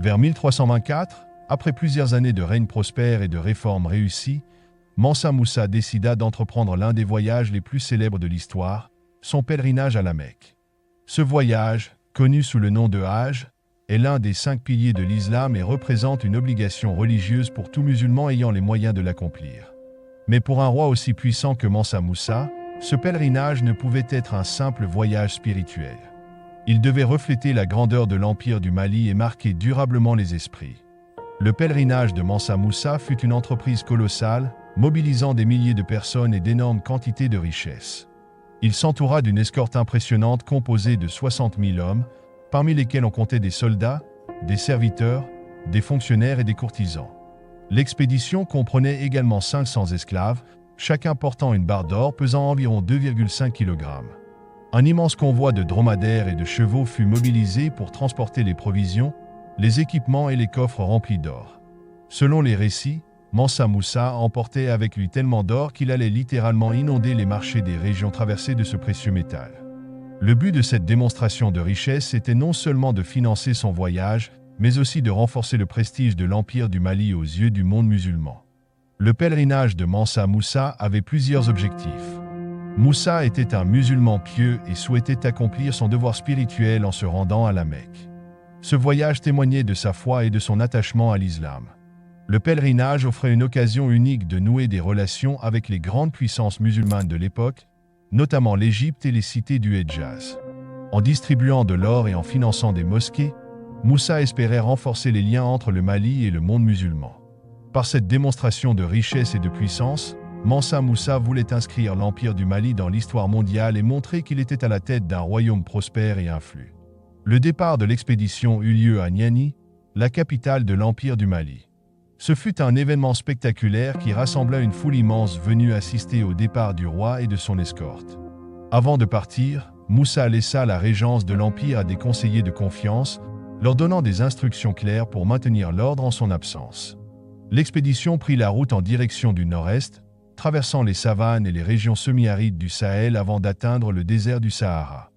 Vers 1324, après plusieurs années de règne prospère et de réformes réussies, Mansa Moussa décida d'entreprendre l'un des voyages les plus célèbres de l'histoire, son pèlerinage à la Mecque. Ce voyage, connu sous le nom de Hajj, est l'un des 5 piliers de l'islam et représente une obligation religieuse pour tout musulman ayant les moyens de l'accomplir. Mais pour un roi aussi puissant que Mansa Moussa, ce pèlerinage ne pouvait être un simple voyage spirituel. Il devait refléter la grandeur de l'Empire du Mali et marquer durablement les esprits. Le pèlerinage de Mansa Moussa fut une entreprise colossale, mobilisant des milliers de personnes et d'énormes quantités de richesses. Il s'entoura d'une escorte impressionnante composée de 60 000 hommes, parmi lesquels on comptait des soldats, des serviteurs, des fonctionnaires et des courtisans. L'expédition comprenait également 500 esclaves, chacun portant une barre d'or pesant environ 2,5 kg. Un immense convoi de dromadaires et de chevaux fut mobilisé pour transporter les provisions, les équipements et les coffres remplis d'or. Selon les récits, Mansa Moussa emportait avec lui tellement d'or qu'il allait littéralement inonder les marchés des régions traversées de ce précieux métal. Le but de cette démonstration de richesse était non seulement de financer son voyage, mais aussi de renforcer le prestige de l'Empire du Mali aux yeux du monde musulman. Le pèlerinage de Mansa Moussa avait plusieurs objectifs. Moussa était un musulman pieux et souhaitait accomplir son devoir spirituel en se rendant à la Mecque. Ce voyage témoignait de sa foi et de son attachement à l'islam. Le pèlerinage offrait une occasion unique de nouer des relations avec les grandes puissances musulmanes de l'époque, notamment l'Égypte et les cités du Hedjaz. En distribuant de l'or et en finançant des mosquées, Moussa espérait renforcer les liens entre le Mali et le monde musulman. Par cette démonstration de richesse et de puissance, Mansa Moussa voulait inscrire l'Empire du Mali dans l'histoire mondiale et montrer qu'il était à la tête d'un royaume prospère et influent. Le départ de l'expédition eut lieu à Niani, la capitale de l'Empire du Mali. Ce fut un événement spectaculaire qui rassembla une foule immense venue assister au départ du roi et de son escorte. Avant de partir, Moussa laissa la régence de l'Empire à des conseillers de confiance, leur donnant des instructions claires pour maintenir l'ordre en son absence. L'expédition prit la route en direction du nord-est, traversant les savanes et les régions semi-arides du Sahel avant d'atteindre le désert du Sahara.